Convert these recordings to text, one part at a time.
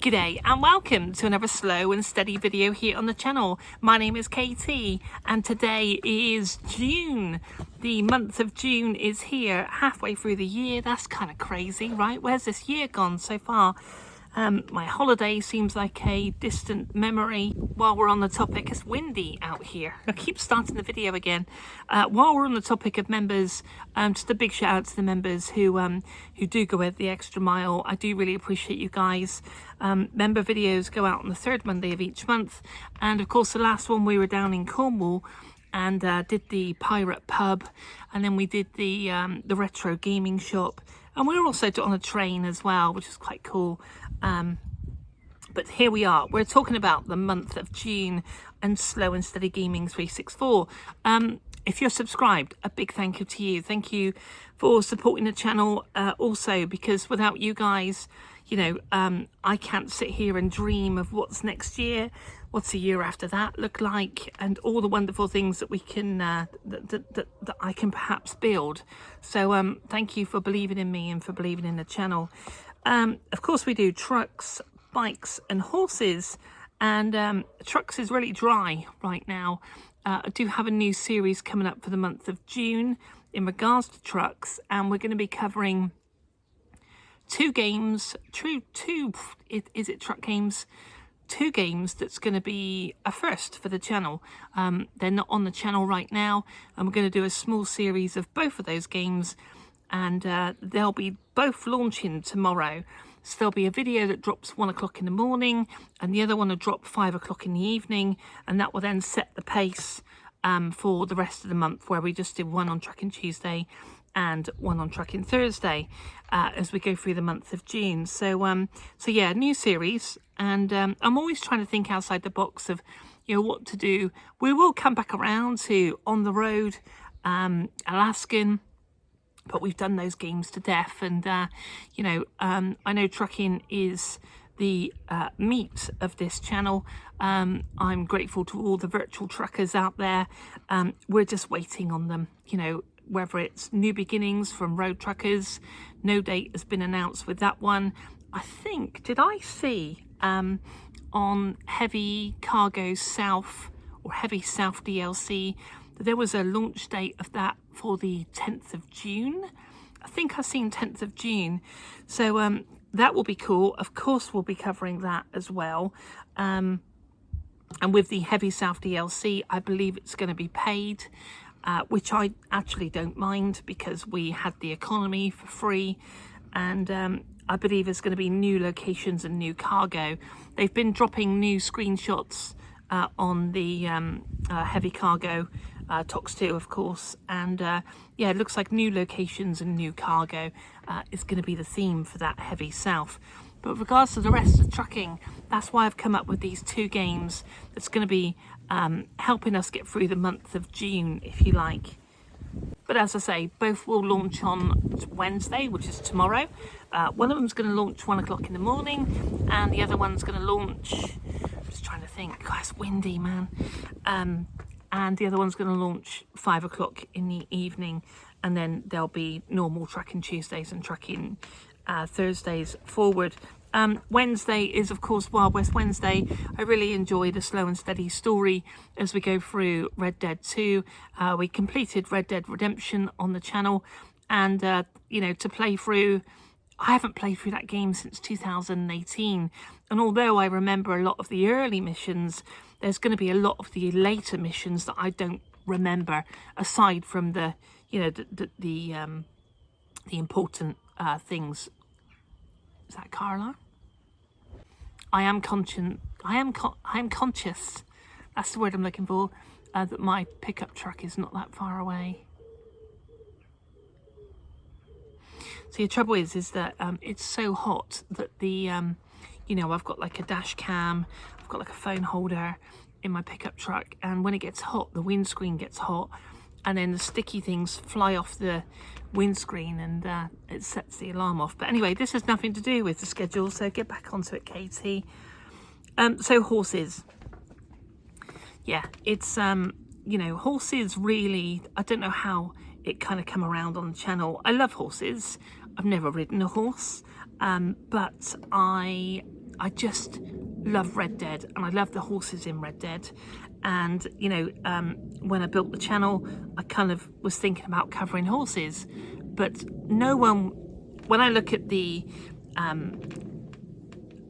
G'day and welcome to another slow and steady video here on the channel. My name is Katie and today is June. The month of June is here, halfway through the year. That's kind of crazy, right? Where's this year gone so far? My holiday seems like a distant memory. While we're on the topic, it's windy out here. I keep starting the video again. While we're on the topic of members, just a big shout out to the members who do go the extra mile. I do really appreciate you guys. Member videos go out on the third Monday of each month, and of course the last one we were down in Cornwall and did the pirate pub, and then we did the retro gaming shop, and we were also on a train as well, which is quite cool. But here we are, we're talking about the month of June and Slow and Steady Gaming 364. If you're subscribed, a big thank you to you. Thank you for supporting the channel, also because without you guys, you know, I can't sit here and dream of what's next year, what's the year after that look like, and all the wonderful things that we can that I can perhaps build. So thank you for believing in me and for believing in the channel. Of course we do trucks, bikes and horses, and trucks is really dry right now. I do have a new series coming up for the month of June in regards to trucks, and we're going to be covering two games, is it truck games? Two games that's going to be a first for the channel. They're not on the channel right now, and we're going to do a small series of both of those games, and they'll be both launching tomorrow. So there'll be a video that drops 1 o'clock in the morning, and the other one will drop 5 o'clock in the evening, and that will then set the pace for the rest of the month, where we just did one on Trucking Tuesday and one on Trucking Thursday as we go through the month of June. So so yeah, new series, and I'm always trying to think outside the box of, you know, what to do. We will come back around to On the Road, Alaskan, but we've done those games to death, and you know, I know trucking is the meat of this channel. I'm grateful to all the virtual truckers out there. We're just waiting on them, you know, whether it's New Beginnings from Road Truckers. No date has been announced with that one. I think, did I see on Heavy Cargo South or Heavy South DLC that there was a launch date of that for the 10th of June? I think I've seen 10th of June. So that will be cool. Of course, we'll be covering that as well. And with the Heavy South DLC, I believe it's going to be paid, which I actually don't mind because we had the economy for free, and I believe there's going to be new locations and new cargo. They've been dropping new screenshots on the Heavy Cargo Tox 2, of course, and yeah, it looks like new locations and new cargo is going to be the theme for that Heavy South. But with regards to the rest of trucking, that's why I've come up with these two games that's going to be helping us get through the month of June, if you like. But as I say, both will launch on Wednesday, which is tomorrow. One of them's going to launch 1 o'clock in the morning, and the other one's going to launch, I'm just trying to think, God, it's windy, man. And the other one's going to launch 5 o'clock in the evening, and then there'll be normal Trucking Tuesdays and Trucking Thursdays forward. Wednesday is, of course, Wild West Wednesday. I really enjoy the slow and steady story as we go through Red Dead 2. We completed Red Dead Redemption on the channel, and you know, to play through, I haven't played through that game since 2018, and although I remember a lot of the early missions, there's going to be a lot of the later missions that I don't remember, aside from the, you know, the important things. Is that car alarm? I am conscious. That's the word I'm looking for. That my pickup truck is not that far away. So the trouble is that it's so hot that the you know, I've got like a dash cam, I've got like a phone holder in my pickup truck, and when it gets hot, the windscreen gets hot, and then the sticky things fly off the windscreen, and it sets the alarm off. But anyway, this has nothing to do with the schedule, so get back onto it, Katie. So horses. Yeah, it's you know, horses really, I don't know how it kind of come around on the channel. I love horses. I've never ridden a horse, but I I just love Red Dead, and I love the horses in Red Dead. And you know, when I built the channel, I kind of was thinking about covering horses, but no one, when I look at the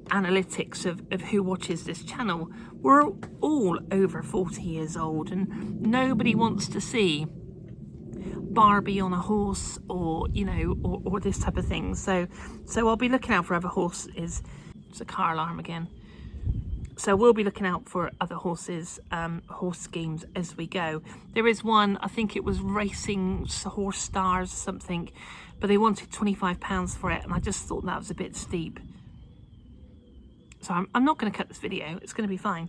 analytics of who watches this channel, we're all over 40 years old, and nobody wants to see Barbie on a horse, or you know, or this type of thing. So I'll be looking out for other horses. It's a car alarm again. So we'll be looking out for other horses, horse schemes as we go. There is one, I think it was Racing Horse Stars or something, but they wanted £25 for it, and I just thought that was a bit steep. So I'm not going to cut this video, it's going to be fine.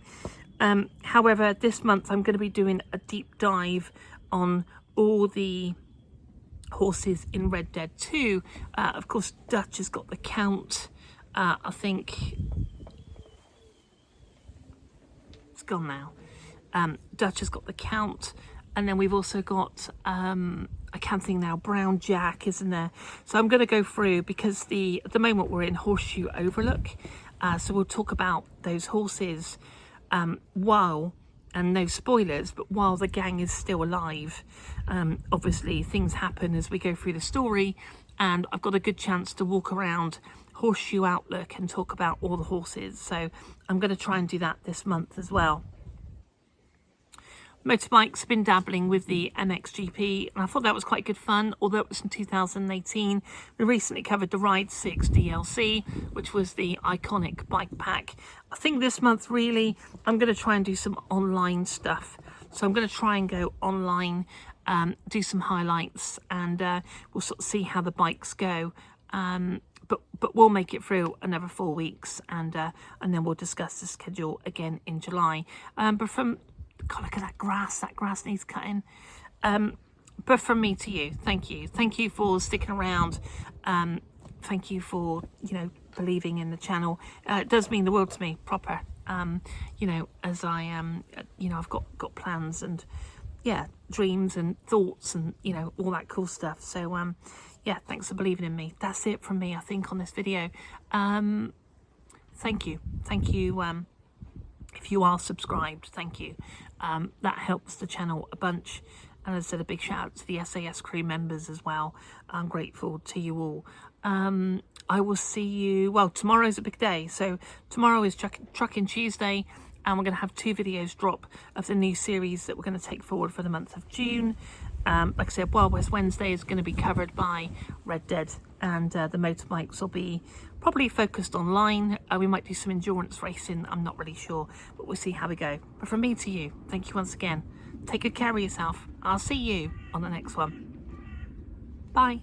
However, this month I'm going to be doing a deep dive on all the horses in Red Dead 2. Of course, Dutch has got the count. I think it's gone now. Dutch has got the count, and then we've also got I can't think now, Brown Jack, isn't there? So I'm going to go through, because at the moment we're in Horseshoe Overlook, so we'll talk about those horses while, and no spoilers, but while the gang is still alive. Obviously things happen as we go through the story, and I've got a good chance to walk around Horseshoe Outlook and talk about all the horses, so I'm going to try and do that this month as well. Motorbikes, been dabbling with the MXGP, and I thought that was quite good fun, although it was in 2018. We recently covered the Ride 6 DLC, which was the iconic bike pack. I think this month really I'm going to try and do some online stuff. So I'm going to try and go online, do some highlights, and we'll sort of see how the bikes go. But we'll make it through another 4 weeks, and then we'll discuss the schedule again in July. But from God, look at that grass needs cutting. But from me to you, thank you for sticking around. Thank you for, you know, believing in the channel. It does mean the world to me, proper. You know, as I am, you know, I've got plans and, yeah, dreams and thoughts and, you know, all that cool stuff. So yeah, thanks for believing in me. That's it from me, I think, on this video. Thank you. If you are subscribed, thank you. That helps the channel a bunch. And as I said, a big shout out to the SAS crew members as well. I'm grateful to you all. I will see you, well, tomorrow's a big day. So tomorrow is Trucking Tuesday, and we're going to have 2 videos drop of the new series that we're going to take forward for the month of June. Like I said, Wild West Wednesday is going to be covered by Red Dead, and the motorbikes will be probably focused online. We might do some endurance racing, I'm not really sure, but we'll see how we go. But from me to you, thank you once again. Take good care of yourself. I'll see you on the next one. Bye.